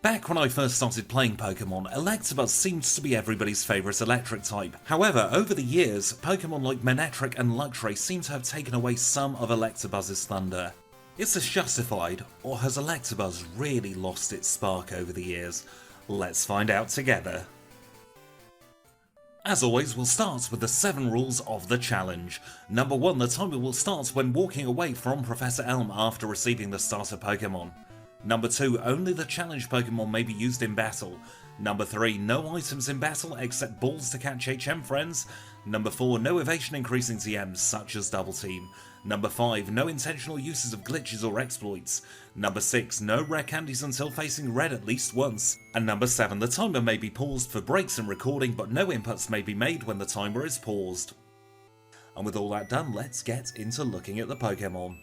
Back when I first started playing Pokemon, Electabuzz seemed to be everybody's favourite electric type. However, over the years, Pokemon like Manectric and Luxray seem to have taken away some of Electabuzz's thunder. Is this justified, or has Electabuzz really lost its spark over the years? Let's find out together. As always, we'll start with the 7 rules of the challenge. Number 1, the timer will start when walking away from Professor Elm after receiving the starter Pokemon. Number 2, only the challenge Pokemon may be used in battle. Number 3, no items in battle except balls to catch HM friends. Number 4, no evasion increasing TMs such as Double Team. Number 5, no intentional uses of glitches or exploits. Number 6, no rare candies until facing red at least once. And number 7, the timer may be paused for breaks in recording, but no inputs may be made when the timer is paused. And with all that done, let's get into looking at the Pokemon.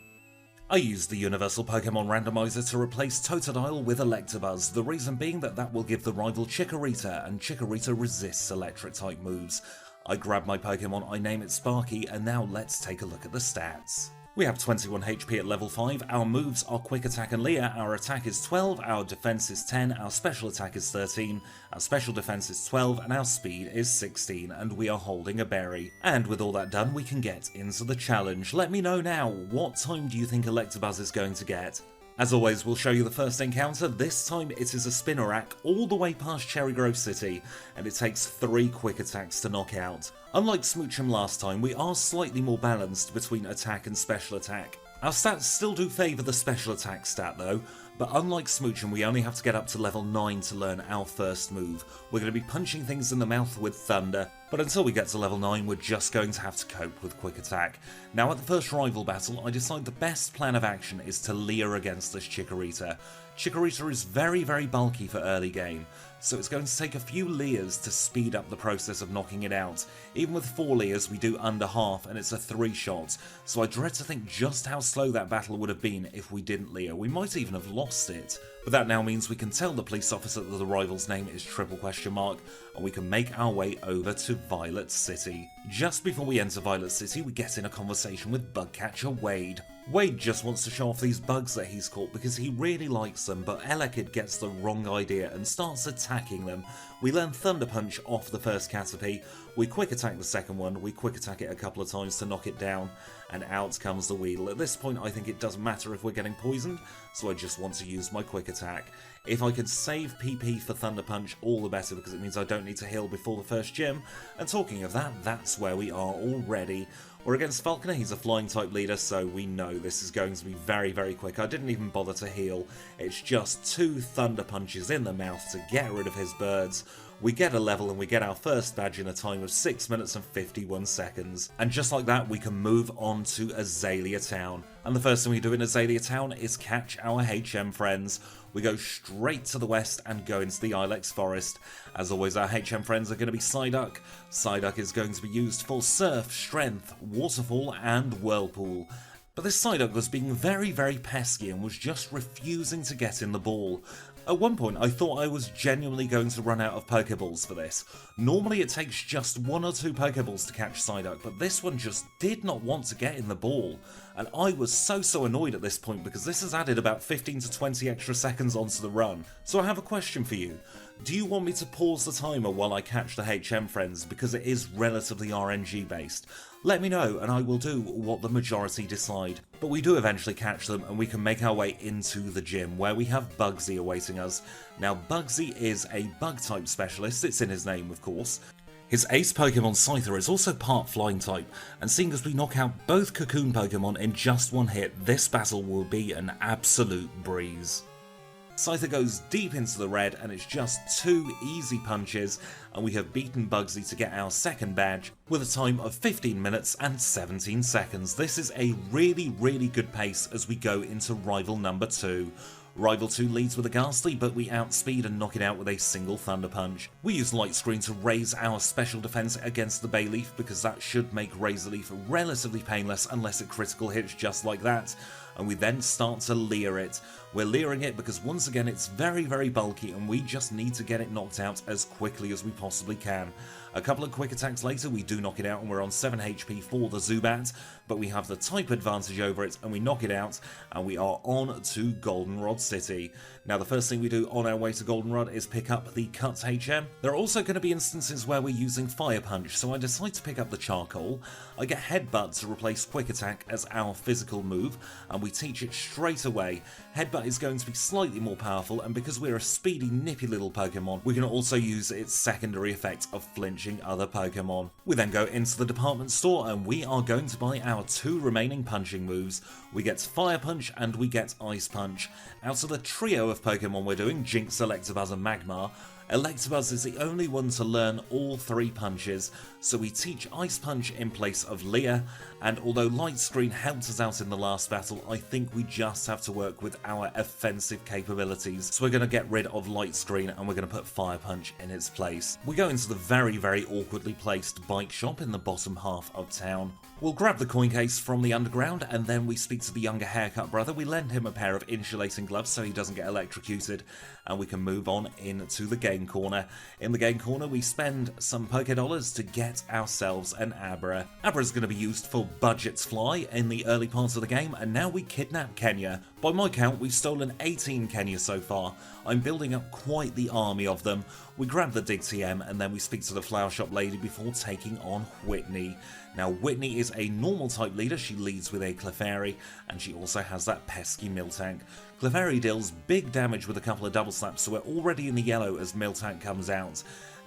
I used the Universal Pokemon Randomizer to replace Totodile with Electabuzz, the reason being that will give the rival Chikorita, and Chikorita resists electric type moves. I grab my Pokemon, I name it Sparky, and now let's take a look at the stats. We have 21 HP at level 5, our moves are Quick Attack and Leer, our attack is 12, our defense is 10, our special attack is 13, our special defense is 12, and our speed is 16, and we are holding a berry. And with all that done, we can get into the challenge. Let me know now, what time do you think Electabuzz is going to get? As always, we'll show you the first encounter. This time it is a Spinarak all the way past Cherry Grove City, and it takes 3 quick attacks to knock out. Unlike Smoochum last time, we are slightly more balanced between attack and special attack. Our stats still do favour the special attack stat though, but unlike Smoochum, we only have to get up to level 9 to learn our first move. We're going to be punching things in the mouth with Thunder, but until we get to level 9 we're just going to have to cope with Quick Attack. Now at the first rival battle, I decide the best plan of action is to Leer against this Chikorita. Chikorita is very bulky for early game, so it's going to take a few Leers to speed up the process of knocking it out. Even with 4 Leers we do under half and it's a 3-shot, so I dread to think just how slow that battle would have been if we didn't Leer. We might even have lost it. But that now means we can tell the police officer that the rival's name is triple question mark, and we can make our way over to Violet City. Just before we enter Violet City, we get in a conversation with Bugcatcher Wade. Wade just wants to show off these bugs that he's caught because he really likes them, but Elekid gets the wrong idea and starts attacking them. We learn Thunder Punch off the first Caterpie, we quick attack the second one, we quick attack it a couple of times to knock it down, and out comes the Weedle. At this point I think it doesn't matter if we're getting poisoned, so I just want to use my quick attack. If I could save PP for Thunder Punch, all the better, because it means I don't need to heal before the first gym. And talking of that, that's where we are already. We're against Falconer, he's a flying type leader, so we know this is going to be very quick. I didn't even bother to heal, it's just 2 Thunder Punches in the mouth to get rid of his birds. We get a level and we get our first badge in a time of 6 minutes and 51 seconds. And just like that, we can move on to Azalea Town. And the first thing we do in Azalea Town is catch our HM friends. We go straight to the west and go into the Ilex Forest. As always, our HM friends are going to be Psyduck. Psyduck is going to be used for Surf, Strength, Waterfall and Whirlpool. But this Psyduck was being very pesky and was just refusing to get in the ball. At one point I thought I was genuinely going to run out of Pokeballs for this. Normally it takes just 1 or 2 Pokeballs to catch Psyduck, but this one just did not want to get in the ball. And I was so annoyed at this point because this has added about 15 to 20 extra seconds onto the run. So I have a question for you. Do you want me to pause the timer while I catch the HM friends, because it is relatively RNG based? Let me know and I will do what the majority decide. But we do eventually catch them and we can make our way into the gym where we have Bugsy awaiting us. Now Bugsy is a bug type specialist, it's in his name of course. His ace Pokemon Scyther is also part flying type, and seeing as we knock out both Cocoon Pokemon in just 1 hit, this battle will be an absolute breeze. Scyther goes deep into the red and it's just 2 easy punches and we have beaten Bugsy to get our second badge with a time of 15 minutes and 17 seconds. This is a really good pace as we go into rival number 2. Rival 2 leads with a Ghastly, but we outspeed and knock it out with a single Thunder Punch. We use Light Screen to raise our special defense against the Bayleaf because that should make Razor Leaf relatively painless unless it critical hits just like that. And we then start to Leer it. We're leering it because once again it's very, very bulky and we just need to get it knocked out as quickly as we possibly can. A couple of quick attacks later we do knock it out and we're on 7 HP for the Zubat, but we have the type advantage over it and we knock it out and we are on to Goldenrod City. Now the first thing we do on our way to Goldenrod is pick up the Cut HM. There are also going to be instances where we're using Fire Punch, so I decide to pick up the Charcoal. I get Headbutt to replace Quick Attack as our physical move, and we teach it straight away. Headbutt is going to be slightly more powerful, and because we're a speedy, nippy little Pokemon, we can also use its secondary effect of flinching other Pokemon. We then go into the department store, and we are going to buy our 2 remaining punching moves. We get Fire Punch and we get Ice Punch. Out of the trio of Pokemon we're doing, Jinx, Electabuzz and Magmar, Electabuzz is the only one to learn all 3 punches, so we teach Ice Punch in place of Leer, and although Light Screen helped us out in the last battle, I think we just have to work with our offensive capabilities. So we're going to get rid of Light Screen and we're going to put Fire Punch in its place. We go into the very, very awkwardly placed bike shop in the bottom half of town. We'll grab the coin case from the underground and then we speak to the younger haircut brother. We lend him a pair of insulating gloves so he doesn't get electrocuted, and we can move on into the game corner. In the game corner we spend some Pokédollars to get ourselves an Abra. Abra's going to be used for Budget's Fly in the early parts of the game, and now we kidnap Kenya. By my count we've stolen 18 Kenya so far. I'm building up quite the army of them. We grab the Dig TM and then we speak to the flower shop lady before taking on Whitney. Now Whitney is a normal type leader, she leads with a Clefairy and she also has that pesky Miltank. Clefairy deals big damage with a couple of double slaps, so we're already in the yellow as Miltank comes out.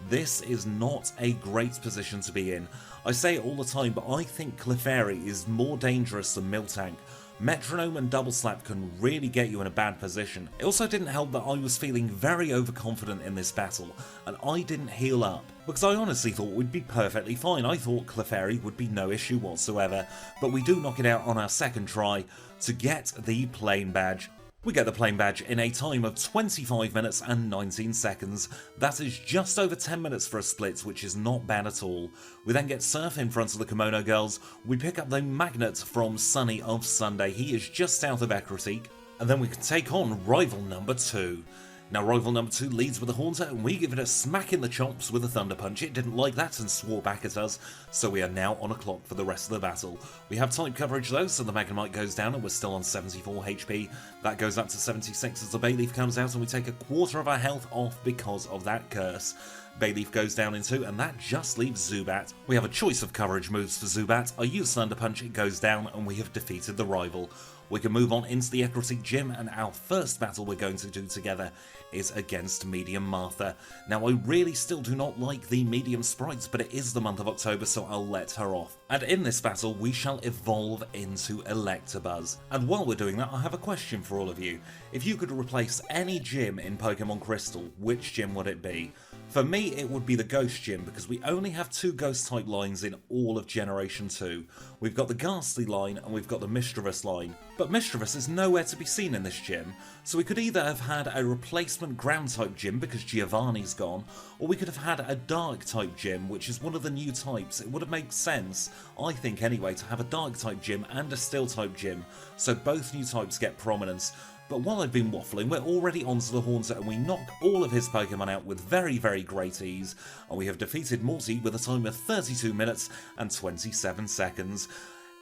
This is not a great position to be in. I say it all the time, but I think Clefairy is more dangerous than Miltank. Metronome and Double Slap can really get you in a bad position. It also didn't help that I was feeling very overconfident in this battle, and I didn't heal up, because I honestly thought we'd be perfectly fine. I thought Clefairy would be no issue whatsoever, but we do knock it out on our second try to get the Plain Badge. We get the Plain Badge in a time of 25 minutes and 19 seconds. That is just over 10 minutes for a split, which is not bad at all. We then get Surf in front of the Kimono Girls. We pick up the Magnet from Sunny of Sunday. He is just south of Ecruteak. And then we can take on rival number 2. Now rival number 2 leads with a Haunter and we give it a smack in the chops with a Thunder Punch. It didn't like that and swore back at us, so we are now on a clock for the rest of the battle. We have type coverage though, so the Magnemite goes down and we're still on 74 HP. That goes up to 76 as the Bayleaf comes out and we take a quarter of our health off because of that curse. Bayleaf goes down in 2 and that just leaves Zubat. We have a choice of coverage moves for Zubat. I use Thunder Punch, it goes down and we have defeated the rival. We can move on into the Ecruteak Gym, and our first battle we're going to do together is against Medium Martha. Now I really still do not like the Medium sprites, but it is the month of October so I'll let her off. And in this battle we shall evolve into Electabuzz. And while we're doing that I have a question for all of you. If you could replace any gym in Pokemon Crystal, which gym would it be? For me it would be the Ghost Gym, because we only have 2 Ghost type lines in all of Generation 2. We've got the Ghastly line and we've got the Mischievous line. But Mischievous is nowhere to be seen in this gym, so we could either have had a replacement ground type gym because Giovanni's gone, or we could have had a dark type gym, which is one of the new types. It would have made sense, I think anyway, to have a dark type gym and a steel type gym, so both new types get prominence. But while I've been waffling, we're already onto the Haunter and we knock all of his Pokemon out with very, very great ease, and we have defeated Morty with a time of 32 minutes and 27 seconds.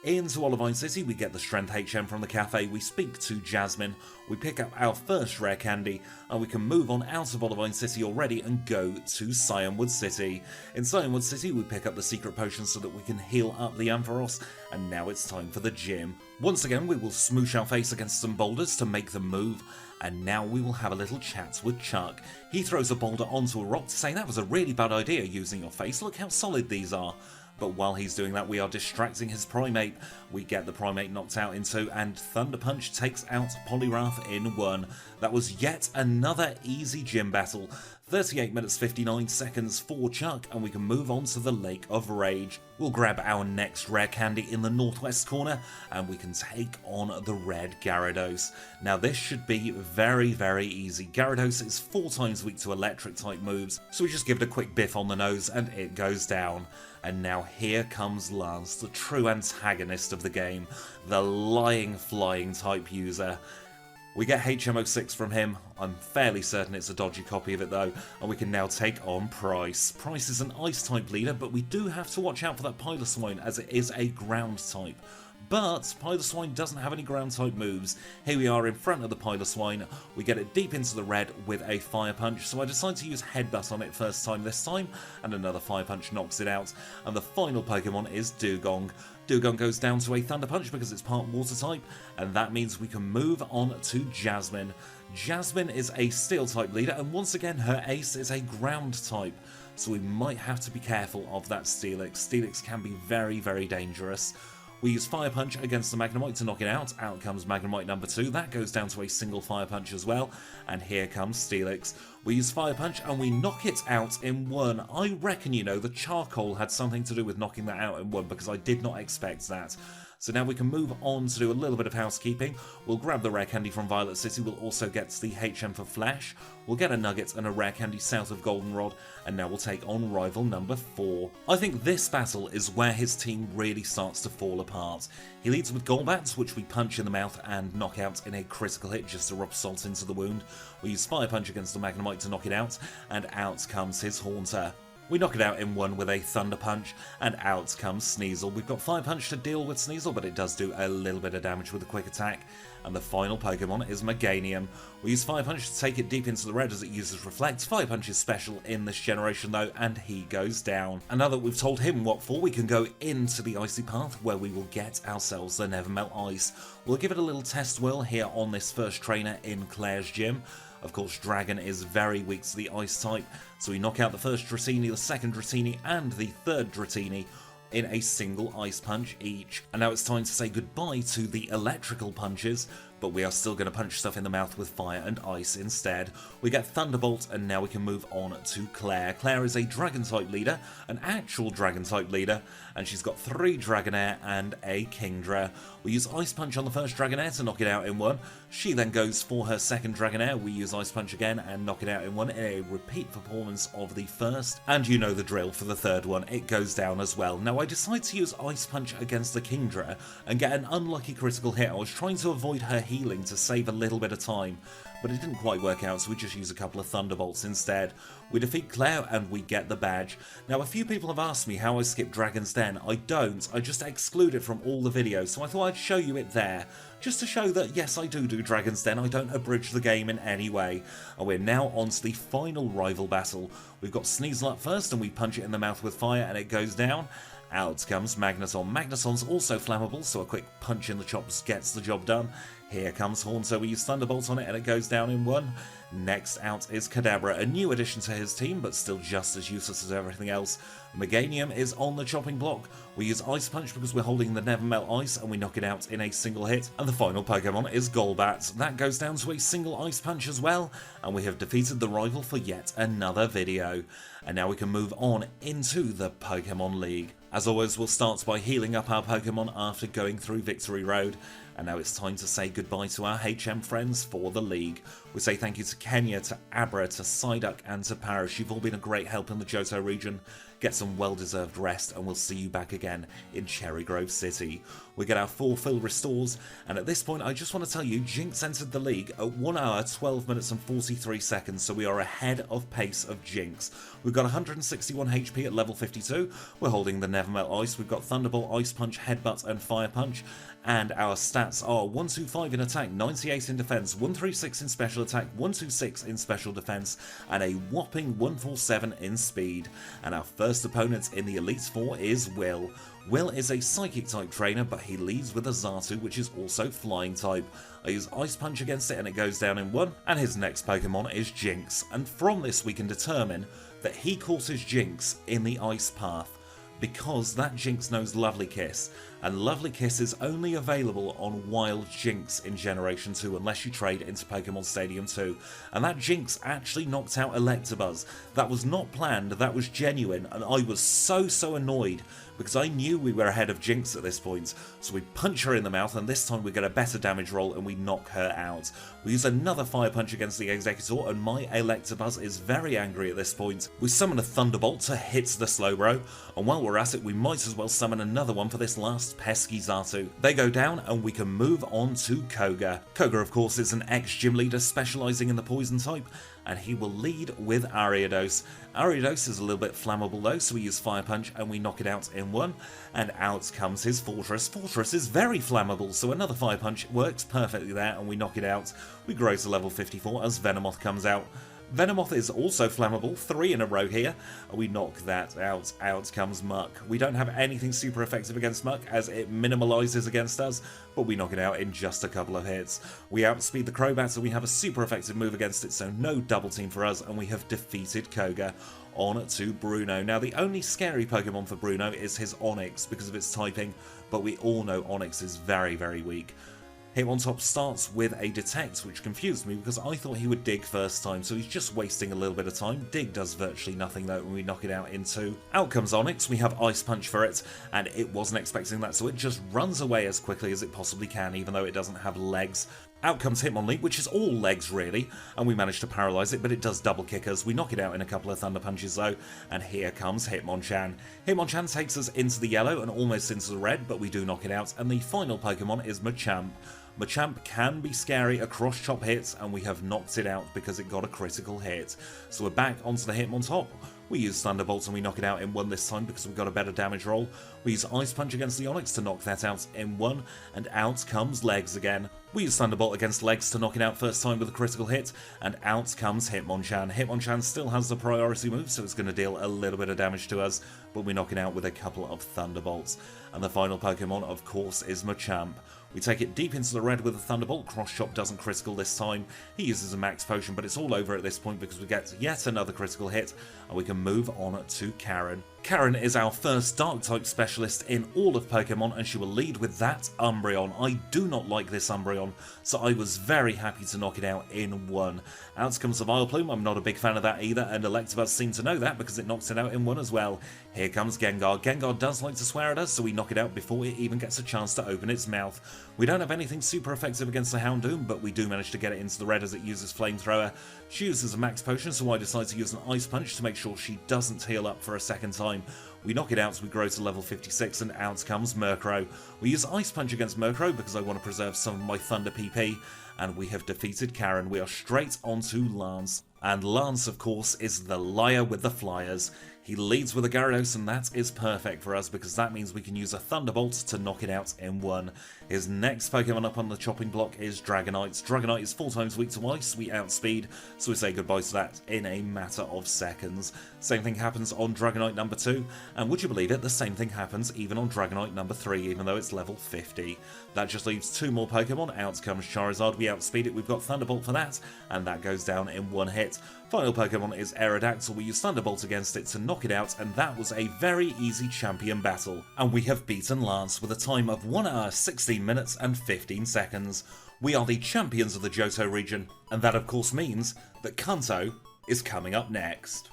Into Olivine City, we get the Strength HM from the cafe, we speak to Jasmine, we pick up our first rare candy, and we can move on out of Olivine City already and go to Cyanwood City. In Cyanwood City, we pick up the secret potion so that we can heal up the Ampharos, and now it's time for the gym. Once again, we will smoosh our face against some boulders to make them move, and now we will have a little chat with Chuck. He throws a boulder onto a rock to say that was a really bad idea using your face, look how solid these are. But while he's doing that, we are distracting his Primate. We get the Primate knocked out in 2, and Thunder Punch takes out Poliwrath in 1. That was yet another easy gym battle. 38 minutes 59 seconds for Chuck, and we can move on to the Lake of Rage. We'll grab our next rare candy in the northwest corner, and we can take on the red Gyarados. Now this should be very, very easy. Gyarados is 4 times weak to electric type moves, so we just give it a quick biff on the nose and it goes down. And now here comes Lance, the true antagonist of the game, the lying flying type user. We get HM06 from him. I'm fairly certain it's a dodgy copy of it though, and we can now take on Price. Price is an ice-type leader, but we do have to watch out for that Piloswine as it is a ground type. But Piloswine doesn't have any ground type moves. Here we are in front of the Piloswine. We get it deep into the red with a Fire Punch, so I decide to use Headbutt on it first time this time, and another Fire Punch knocks it out. And the final Pokemon is Dugong. Dugong goes down to a Thunder Punch because it's part Water type, and that means we can move on to Jasmine. Jasmine is a Steel type leader, and once again her ace is a ground type, so we might have to be careful of that Steelix. Steelix can be very, very dangerous. We use Fire Punch against the Magnemite to knock it out. Out comes Magnemite number 2. That goes down to a single Fire Punch as well. And here comes Steelix. We use Fire Punch and we knock it out in 1. I reckon, you know, the charcoal had something to do with knocking that out in 1 because I did not expect that. So now we can move on to do a little bit of housekeeping. We'll grab the rare candy from Violet City. We'll also get the HM for Flash. We'll get a nugget and a rare candy south of Goldenrod. And now we'll take on rival number 4. I think this battle is where his team really starts to fall apart. He leads with Golbats, which we punch in the mouth and knock out in a critical hit just to rub salt into the wound. We use Fire Punch against the Magnemite to knock it out. And out comes his Haunter. We knock it out in 1 with a Thunder Punch, and out comes Sneasel. We've got Fire Punch to deal with Sneasel, but it does do a little bit of damage with a quick attack. And the final Pokemon is Meganium. We use Fire Punch to take it deep into the red as it uses Reflect. Fire Punch is special in this generation though, and he goes down. And now that we've told him what for, we can go into the Icy Path where we will get ourselves the Nevermelt Ice. We'll give it a little test whirl here on this first trainer in Claire's gym. Of course, Dragon is very weak to the Ice type, so we knock out the first Dratini, the second Dratini, and the third Dratini in a single Ice Punch each. And now it's time to say goodbye to the electrical punches, but we are still going to punch stuff in the mouth with fire and ice instead. We get Thunderbolt, and now we can move on to Claire. Claire is a Dragon-type leader, an actual Dragon-type leader, and she's got 3 Dragonair and a Kingdra. We use Ice Punch on the first Dragonair to knock it out in 1. She then goes for her second Dragonair. We use Ice Punch again and knock it out in 1 in a repeat performance of the first. And you know the drill for the third one, it goes down as well. Now I decide to use Ice Punch against the Kingdra and get an unlucky critical hit. I was trying to avoid her healing to save a little bit of time, but it didn't quite work out, so we just use a couple of Thunderbolts instead. We defeat Claire and we get the badge. Now a few people have asked me how I skip Dragon's Den. I don't, I just exclude it from all the videos, so I thought I'd show you it there, just to show that yes, I do Dragon's Den, I don't abridge the game in any way. And we're now on to the final rival battle. We've got Sneasel up first and we punch it in the mouth with fire and it goes down. Out comes Magneton. Magneton's also flammable, so a quick punch in the chops gets the job done. Here comes Haunter. We use Thunderbolt on it and it goes down in 1. Next out is Kadabra, a new addition to his team, but still just as useless as everything else. Meganium is on the chopping block. We use Ice Punch because we're holding the Nevermelt Ice and we knock it out in a single hit. And the final Pokemon is Golbat. That goes down to a single Ice Punch as well, and we have defeated the rival for yet another video. And now we can move on into the Pokemon League. As always, we'll start by healing up our Pokemon after going through Victory Road. And now it's time to say goodbye to our HM friends for the League. We say thank you to Kenya, to Abra, to Psyduck and to Parrish. You've all been a great help in the Johto region. Get some well-deserved rest and we'll see you back again in Cherry Grove City. We get our full fill restores, and at this point I just want to tell you Jinx entered the league at 1 hour, 12 minutes and 43 seconds, so we are ahead of pace of Jinx. We've got 161 HP at level 52, we're holding the Nevermelt Ice, we've got Thunderbolt, Ice Punch, Headbutt and Fire Punch, and our stats are 125 in attack, 98 in defense, 136 in special attack, 126 in special defense, and a whopping 147 in speed. And our first opponent in the Elite Four is Will. Will is a Psychic type trainer, but he leads with a Xatu, which is also Flying type. I use Ice Punch against it and it goes down in 1, and his next Pokemon is Jinx. And from this we can determine that he courses Jinx in the Ice Path, because that Jinx knows Lovely Kiss, and Lovely Kiss is only available on Wild Jinx in Generation 2 unless you trade into Pokemon Stadium 2, and that Jinx actually knocked out Electabuzz. That was not planned, that was genuine, and I was so annoyed because I knew we were ahead of Jinx at this point, so we punch her in the mouth and this time we get a better damage roll and we knock her out. We use another Fire Punch against the Executor and my Electabuzz is very angry at this point. We summon a Thunderbolt to hit the Slowbro, and while we're at it we might as well summon another one for this last most pesky Xatu. They go down and we can move on to Koga. Koga of course is an ex-gym leader specialising in the poison type, and he will lead with Ariados. Ariados is a little bit flammable though, so we use Fire Punch and we knock it out in one, and out comes his Fortress. Fortress is very flammable, so another Fire Punch works perfectly there and we knock it out. We grow to level 54 as Venomoth comes out. Venomoth is also flammable, 3 in a row here, and we knock that out. Out comes Muck. We don't have anything super effective against Muck as it minimalizes against us, but we knock it out in just a couple of hits. We outspeed the Crobat, and we have a super effective move against it, so no double team for us, and we have defeated Koga. On to Bruno. Now the only scary Pokemon for Bruno is his Onix because of its typing, but we all know Onix is very, very weak. Hitmontop starts with a Detect, which confused me because I thought he would Dig first time, so he's just wasting a little bit of time. Dig does virtually nothing though when we knock it out in 2. Out comes Onix, we have Ice Punch for it, and it wasn't expecting that, so it just runs away as quickly as it possibly can, even though it doesn't have legs. Out comes Hitmonlee, which is all legs really, and we manage to paralyse it, but it does double kick us. We knock it out in a couple of Thunder Punches though, and here comes Hitmonchan. Hitmonchan takes us into the yellow and almost into the red, but we do knock it out, and the final Pokemon is Machamp. Machamp can be scary across chop hits, and we have knocked it out because it got a critical hit. So we're back onto the Hitmontop. We use Thunderbolt and we knock it out in 1 this time because we've got a better damage roll. We use Ice Punch against the Onix to knock that out in 1, and out comes Legs again. We use Thunderbolt against Legs to knock it out first time with a critical hit, and out comes Hitmonchan. Hitmonchan still has the priority move, so it's going to deal a little bit of damage to us, but we knock it out with a couple of Thunderbolts. And the final Pokemon, of course, is Machamp. We take it deep into the red with a Thunderbolt. Cross Chop doesn't critical this time. He uses a Max Potion, but it's all over at this point because we get yet another critical hit, and we can move on to Karen. Karen is our first Dark-type specialist in all of Pokemon, and she will lead with that Umbreon. I do not like this Umbreon, so I was very happy to knock it out in 1. Out comes the Vileplume. I'm not a big fan of that either, and Electabuzz seemed to know that because it knocks it out in 1 as well. Here comes Gengar. Gengar does like to swear at us, so we knock it out before it even gets a chance to open its mouth. We don't have anything super effective against the Houndoom, but we do manage to get it into the red as it uses Flamethrower. She uses a Max Potion, so I decide to use an Ice Punch to make sure she doesn't heal up for a second time. We knock it out, so we grow to level 56, and out comes Murkrow. We use Ice Punch against Murkrow because I want to preserve some of my Thunder PP, and we have defeated Karen. We are straight onto Lance. And Lance, of course, is the liar with the flyers. He leads with a Gyarados, and that is perfect for us because that means we can use a Thunderbolt to knock it out in 1. His next Pokemon up on the chopping block is Dragonite. Dragonite is 4 times weak to Ice. We outspeed, so we say goodbye to that in a matter of seconds. Same thing happens on Dragonite number 2, and would you believe it, the same thing happens even on Dragonite number 3, even though it's level 50. That just leaves 2 more Pokemon. Out comes Charizard. We outspeed it. We've got Thunderbolt for that, and that goes down in 1 hit. Final Pokemon is Aerodactyl. We use Thunderbolt against it to knock it out, and that was a very easy champion battle. And we have beaten Lance with a time of 1 hour, 16 minutes and 15 seconds. We are the champions of the Johto region, and that of course means that Kanto is coming up next.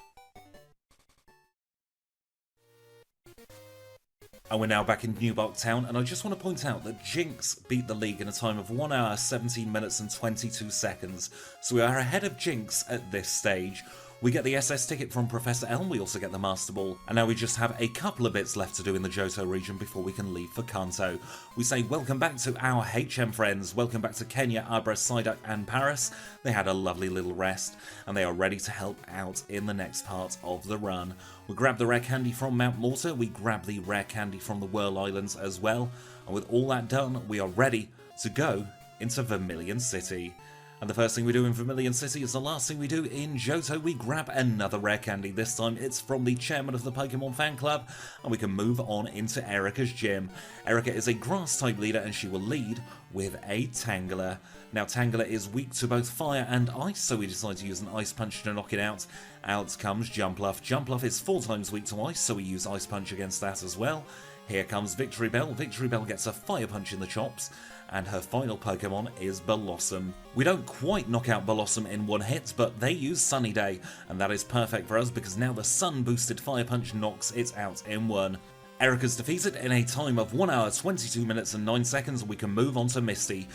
And we're now back in New Bark Town, and I just want to point out that Jinx beat the league in a time of 1 hour, 17 minutes and 22 seconds, so we are ahead of Jinx at this stage. We get the SS ticket from Professor Elm, we also get the Master Ball, and now we just have a couple of bits left to do in the Johto region before we can leave for Kanto. We say welcome back to our HM friends, welcome back to Kenya, Abra, Psyduck and Paris. They had a lovely little rest, and they are ready to help out in the next part of the run. We grab the rare candy from Mount Mortar, we grab the rare candy from the Whirl Islands as well, and with all that done, we are ready to go into Vermilion City. And the first thing we do in Vermilion City is the last thing we do in Johto. We grab another rare candy. This time it's from the chairman of the Pokemon fan club, and we can move on into Erica's gym. Erica is a grass type leader, and she will lead with a Tangela. Now Tangela is weak to both fire and ice, so we decide to use an Ice Punch to knock it out. Out comes Jumpluff. Jumpluff is 4 times weak to ice, so we use Ice Punch against that as well. Here comes Victory Bell. Victory Bell gets a Fire Punch in the chops, and her final Pokemon is Blossom. We don't quite knock out Blossom in 1 hit, but they use Sunny Day, and that is perfect for us because now the sun-boosted Fire Punch knocks it out in 1. Erica's defeated in a time of 1 hour, 22 minutes and 9 seconds, and we can move on to Misty.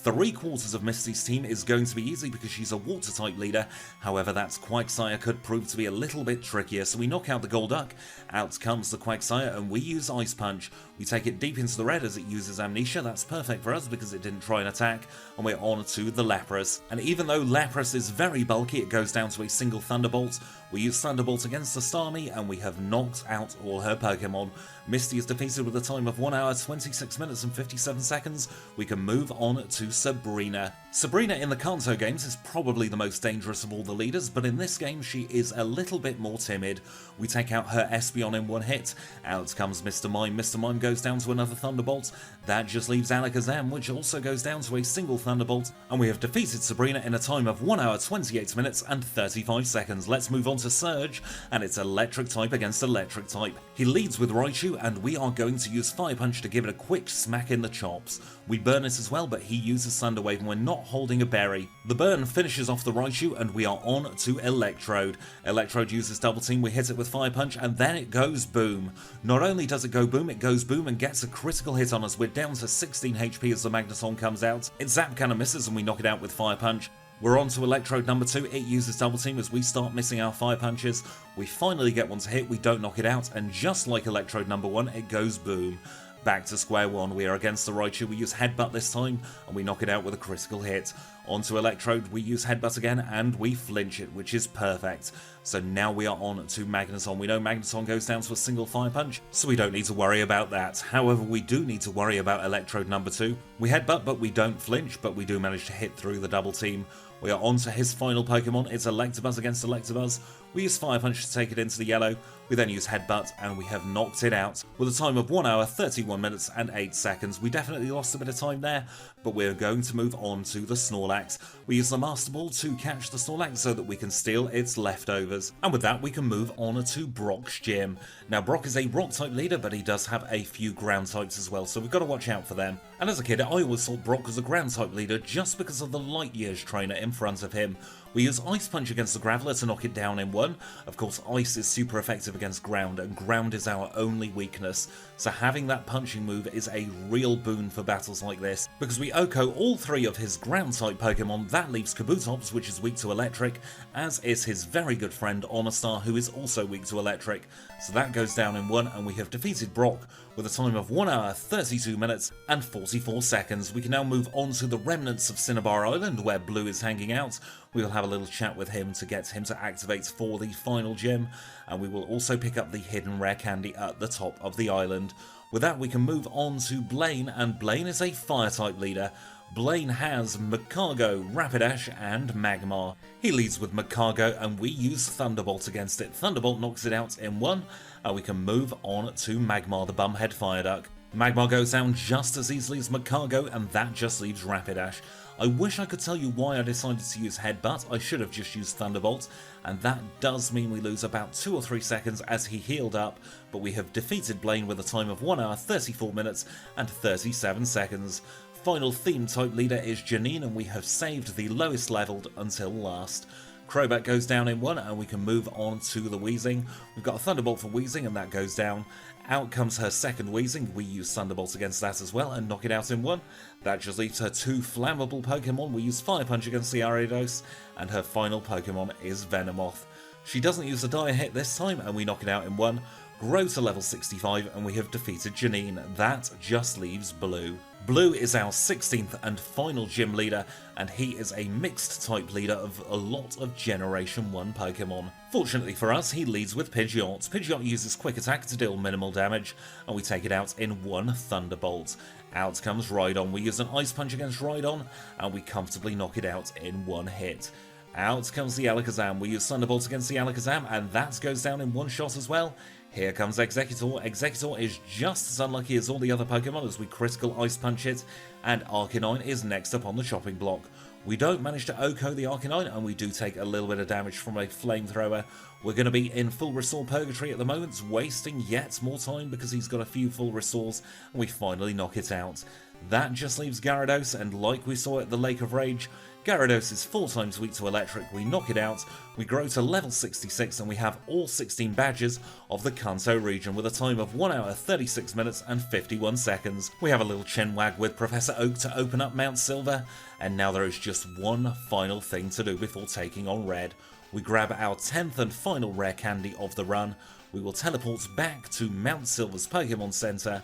3/4 of Misty's team is going to be easy because she's a water-type leader, however that Quagsire could prove to be a little bit trickier, so we knock out the Golduck, out comes the Quagsire, and we use Ice Punch. We take it deep into the red as it uses Amnesia. That's perfect for us because it didn't try and attack, and we're on to the Lapras. And even though Lapras is very bulky, it goes down to a single Thunderbolt. We use Thunderbolt against the Starmie, and we have knocked out all her Pokemon. Misty is defeated with a time of 1 hour, 26 minutes and 57 seconds. We can move on to Sabrina. Sabrina in the Kanto games is probably the most dangerous of all the leaders, but in this game she is a little bit more timid. We take out her Espeon in one hit. Out comes Mr. Mime. Mr. Mime goes down to another Thunderbolt. That just leaves Alakazam, which also goes down to a single Thunderbolt. And we have defeated Sabrina in a time of 1 hour, 28 minutes and 35 seconds. Let's move on to Surge, and it's Electric type against Electric type. He leads with Raichu, and we are going to use Fire Punch to give it a quick smack in the chops. We burn it as well, but he uses Thunder Wave and we're not holding a berry. The burn finishes off the Raichu, and we are on to Electrode. Electrode uses Double Team, we hit it with Fire Punch, and then it goes boom. Not only does it go boom, it goes boom and gets a critical hit on us. We're down to 16 HP as the Magneton comes out. It Zap kind of misses and we knock it out with Fire Punch. We're on to Electrode number 2, it uses Double Team as we start missing our Fire Punches. We finally get one to hit, we don't knock it out, and just like Electrode number 1, it goes boom. Back to square one, we are against the Raichu, we use Headbutt this time, and we knock it out with a critical hit. Onto Electrode, we use Headbutt again, and we flinch it, which is perfect. So now we are on to Magneton. We know Magneton goes down to a single Fire Punch, so we don't need to worry about that. However, we do need to worry about Electrode number 2. We Headbutt, but we don't flinch, but we do manage to hit through the Double Team. We are on to his final Pokemon, it's Electabuzz against Electabuzz. We use Fire Punch to take it into the yellow, we then use Headbutt, and we have knocked it out. With a time of 1 hour, 31 minutes and 8 seconds. We definitely lost a bit of time there, but we're going to move on to the Snorlax. We use the Master Ball to catch the Snorlax so that we can steal its leftovers. And with that, we can move on to Brock's gym. Now, Brock is a Rock-type leader, but he does have a few Ground types as well, so we've got to watch out for them. And as a kid, I always thought Brock was a Ground-type leader just because of the Light Years trainer in front of him. We use Ice Punch against the Graveler to knock it down in one. Of course, Ice is super effective against Ground, and Ground is our only weakness. So having that punching move is a real boon for battles like this. Because we OHKO all 3 of his Ground-type Pokemon, that leaves Kabutops, which is weak to Electric, as is his very good friend Omastar, who is also weak to Electric. So that goes down in one, and we have defeated Brock with a time of 1 hour, 32 minutes and 44 seconds. We can now move on to the remnants of Cinnabar Island, where Blue is hanging out. We will have a little chat with him to get him to activate for the final gym, and we will also pick up the hidden rare candy at the top of the island. With that, we can move on to Blaine, and Blaine is a Fire-type leader. Blaine has Magcargo, Rapidash, and Magmar. He leads with Magcargo, and we use Thunderbolt against it. Thunderbolt knocks it out in one, and we can move on to Magmar, the Bumhead Fireduck. Magmar goes down just as easily as Magcargo, and that just leaves Rapidash. I wish I could tell you why I decided to use Headbutt. I should have just used Thunderbolt, and that does mean we lose about 2 or 3 seconds as he healed up, but we have defeated Blaine with a time of 1 hour, 34 minutes and 37 seconds. Final theme-type leader is Janine, and we have saved the lowest leveled until last. Crobat goes down in one, and we can move on to the Weezing. We've got a Thunderbolt for Weezing, and that goes down. Out comes her second Weezing. We use Thunderbolt against that as well and knock it out in one. That just leaves her 2 flammable Pokemon. We use Fire Punch against the Ariados, and her final Pokemon is Venomoth. She doesn't use a Dire Hit this time, and we knock it out in one. Grow to level 65, and we have defeated Janine. That just leaves Blue. Blue is our 16th and final gym leader, and he is a mixed type leader of a lot of Generation 1 Pokemon. Fortunately for us, he leads with Pidgeot. Pidgeot uses Quick Attack to deal minimal damage, and we take it out in one Thunderbolt. Out comes Rhydon. We use an Ice Punch against Rhydon, and we comfortably knock it out in one hit. Out comes the Alakazam. We use Thunderbolt against the Alakazam, and that goes down in one shot as well. Here comes Executor. Executor is just as unlucky as all the other Pokemon as we critical Ice Punch it, and Arcanine is next up on the chopping block. We don't manage to OHKO the Arcanine, and we do take a little bit of damage from a Flamethrower. We're going to be in full Restore Purgatory at the moment, wasting yet more time because he's got a few full restores, and we finally knock it out. That just leaves Gyarados, and like we saw at the Lake of Rage, Gyarados is 4 times weak to electric, we knock it out, we grow to level 66 and we have all 16 badges of the Kanto region with a time of 1 hour 36 minutes and 51 seconds. We have a little chin wag with Professor Oak to open up Mount Silver, and now there is just one final thing to do before taking on Red. We grab our 10th and final rare candy of the run, we will teleport back to Mount Silver's Pokemon Center,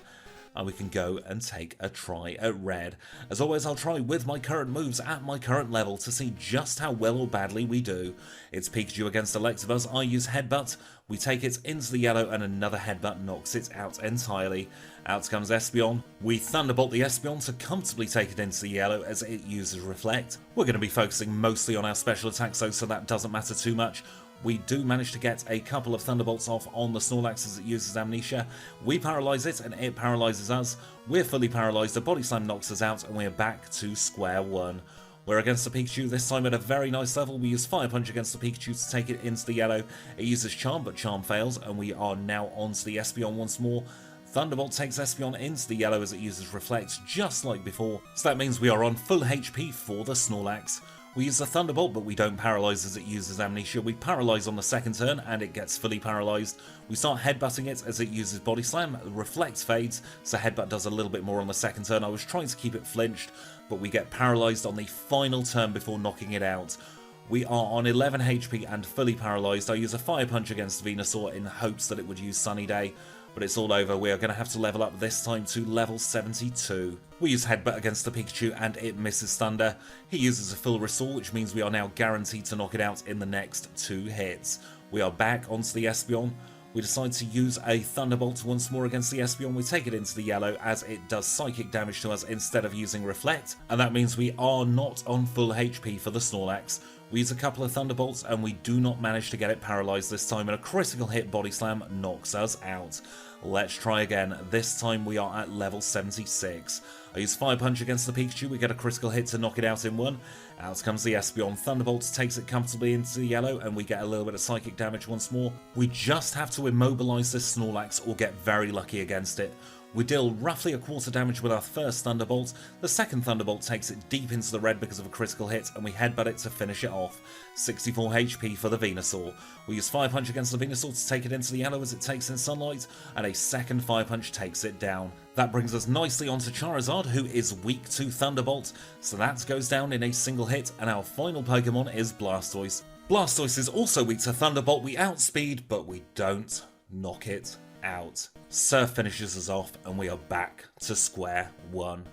and we can go and take a try at Red. As always, I'll try with my current moves at my current level to see just how well or badly we do. It's Pikachu against Electabuzz, I use Headbutt, we take it into the yellow and another Headbutt knocks it out entirely. Out comes Espeon, we Thunderbolt the Espeon to comfortably take it into the yellow as it uses Reflect. We're going to be focusing mostly on our special attacks though, so that doesn't matter too much. We do manage to get a couple of Thunderbolts off on the Snorlax as it uses Amnesia. We paralyze it and it paralyzes us. We're fully paralyzed, the Body Slam knocks us out and we're back to square one. We're against the Pikachu, this time at a very nice level. We use Fire Punch against the Pikachu to take it into the yellow. It uses Charm, but Charm fails, and we are now onto the Espeon once more. Thunderbolt takes Espeon into the yellow as it uses Reflect, just like before. So that means we are on full HP for the Snorlax. We use the Thunderbolt, but we don't paralyze as it uses Amnesia. We paralyze on the second turn, and it gets fully paralyzed. We start headbutting it as it uses Body Slam. Reflect fades, so Headbutt does a little bit more on the second turn. I was trying to keep it flinched, but we get paralyzed on the final turn before knocking it out. We are on 11 HP and fully paralyzed. I use a Fire Punch against Venusaur in hopes that it would use Sunny Day, but it's all over. We are going to have to level up this time to level 72. We use Headbutt against the Pikachu and it misses Thunder. He uses a full Restore, which means we are now guaranteed to knock it out in the next 2 hits. We are back onto the Espeon. We decide to use a Thunderbolt once more against the Espeon. We take it into the yellow as it does psychic damage to us instead of using Reflect, and that means we are not on full HP for the Snorlax. We use a couple of Thunderbolts and we do not manage to get it paralyzed this time, and a critical hit Body Slam knocks us out. Let's try again. This time we are at level 76. I use Fire Punch against the Pikachu, we get a critical hit to knock it out in 1. Out comes the Espeon. Thunderbolt takes it comfortably into the yellow and we get a little bit of psychic damage once more. We just have to immobilize this Snorlax or get very lucky against it. We deal roughly a quarter damage with our first Thunderbolt. The second Thunderbolt takes it deep into the red because of a critical hit, and we headbutt it to finish it off. 64 HP for the Venusaur. We use Fire Punch against the Venusaur to take it into the yellow as it takes in Sunlight, and a second Fire Punch takes it down. That brings us nicely onto Charizard, who is weak to Thunderbolt, so that goes down in a single hit, and our final Pokemon is Blastoise. Blastoise is also weak to Thunderbolt. We outspeed, but we don't knock it out. Surf finishes us off and we are back to square one.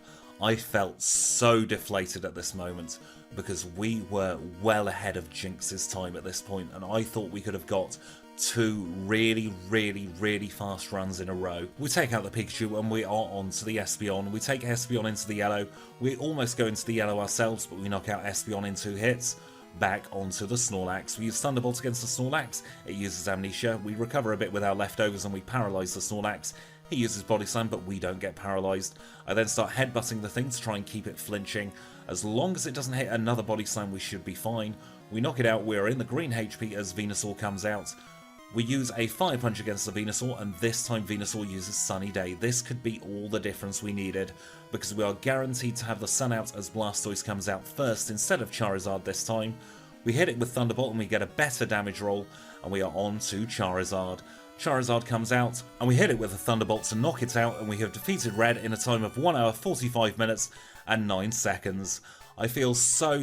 I felt so deflated at this moment because we were well ahead of Jinx's time at this point, and I thought we could have got 2 really fast runs in a row. We take out the Pikachu and we are on to the Espeon. We take Espeon into the yellow. We almost go into the yellow ourselves, but we knock out Espeon in 2 hits. Back onto the Snorlax. We use Thunderbolt against the Snorlax. It uses Amnesia. We recover a bit with our leftovers and we paralyze the Snorlax. He uses Body Slam, but we don't get paralyzed. I then start headbutting the thing to try and keep it flinching. As long as it doesn't hit another Body Slam, we should be fine. We knock it out. We are in the green HP as Venusaur comes out. We use a Fire Punch against the Venusaur, and this time Venusaur uses Sunny Day. This could be all the difference we needed, because we are guaranteed to have the sun out as Blastoise comes out first instead of Charizard this time. We hit it with Thunderbolt and we get a better damage roll, and we are on to Charizard. Charizard comes out, and we hit it with a Thunderbolt to knock it out, and we have defeated Red in a time of 1 hour 45 minutes and 9 seconds. I feel so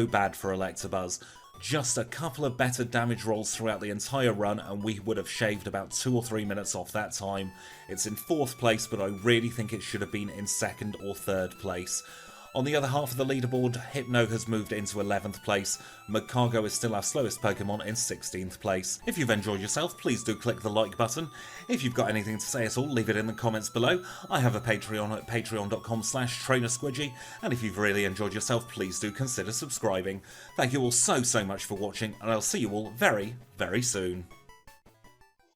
bad for Electabuzz. Just a couple of better damage rolls throughout the entire run and we would have shaved about 2 or 3 minutes off that time. It's in 4th place, but I really think it should have been in 2nd or 3rd place. On the other half of the leaderboard, Hypno has moved into 11th place. Magcargo is still our slowest Pokemon in 16th place. If you've enjoyed yourself, please do click the like button. If you've got anything to say at all, leave it in the comments below. I have a Patreon at patreon.com/trainersquidgy, and if you've really enjoyed yourself, please do consider subscribing. Thank you all so much for watching, and I'll see you all very soon.